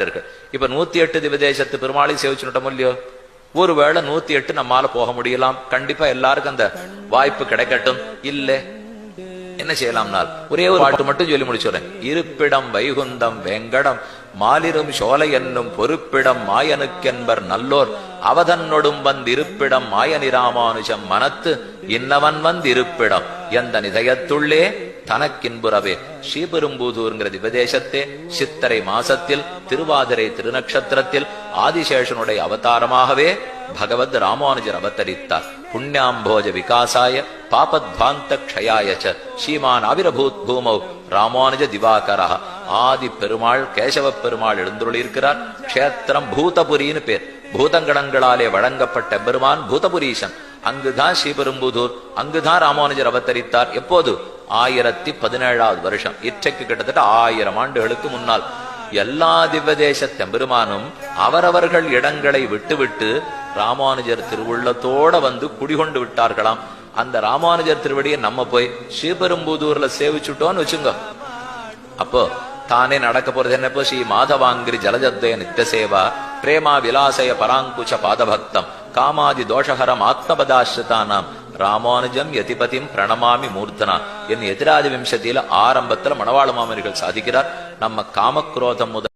இருக்கு. இப்ப 108 திவதேசத்து பெருமாளை சேவிச்சுட்டோம் இல்லையோ, ஒருவேளை 108 நம்மால போக முடியலாம். கண்டிப்பா எல்லாருக்கும் அந்த வாய்ப்பு கிடைக்கட்டும். இல்ல என்ன செய்யலாம்னால் ஒரே ஒரு பாட்டு மட்டும் சொல்லி முடிச்சுறேன். இருப்பிடம் வைகுந்தம் வேங்கடம் மாலிரும் சோலை என்னும் பொறுப்பிடம் மாயனுக்கென்பர் நல்லோர் அவதன்னொடும் வந்திருப்பிடம் மாயனிராமானுஜம் மனத்து இன்னவன் வந்திருப்பிடம் எந்த நிதயத்துள்ளே தனக்கின்புறவே. ஸ்ரீபெரும்புதூர்ங்கிற திவதேசத்தே சித்திரை மாசத்தில் திருவாதிரை திருநக்ஷத்திரத்தில் ஆதிசேஷனுடைய அவதாரமாகவே பகவத் ராமானுஜர் அவதரித்தார். புண்ணியாம்போஜ விகாசாய பாபத்வாந்த க்ஷயாயச்ச ஸ்ரீமான் ஆவிரபூத் பூமௌ ராமானுஜ திவாகரா. ஆதி பெருமாள் கேசவ பெருமாள் எழுந்துள்ளிருக்கிறார். க்ஷேத்திரம் பூதபுரின்னு பேர். பூதங்கணங்களாலே வழங்கப்பட்ட பெருமான் பூதபுரீசன். அங்குதான் ஸ்ரீபெரும்புதூர், அங்குதான் ராமானுஜர் அவதரித்தார். எப்போது? 1017வது வருஷம். இற்றைக்கு கிட்டத்தட்ட 1000 ஆண்டுகளுக்கு முன்னால். எல்லா திவ்வதேச பெருமானும் அவரவர்கள் இடங்களை விட்டுவிட்டு ராமானுஜர் திருவுள்ளத்தோட வந்து குடிகொண்டு விட்டார்களாம். அந்த ராமானுஜர் திருவடியை நம்ம போய் ஸ்ரீபெரும்புதூர்ல சேவிச்சுட்டோன்னு வச்சுங்க. அப்போ தானே நடக்க போறது என்ன? ஸ்ரீ மாதவாங்கிரி ஜலஜத்வய நித்திய சேவா பிரேமா விலாசய பராங்குச்ச பாதபக்தம் காமாதி தோஷஹரம் ஆத்மபதாஸ்ரிதானாம் ராமானுஜம் யதிபதிம் பிரணமாமி மூர்த்தனா என் எதிராதி விம்சத்தியில ஆரம்பத்துல மணவாள மாமனிகள் சாதிக்கிறார். நம்ம காமக்ரோதம் முதல்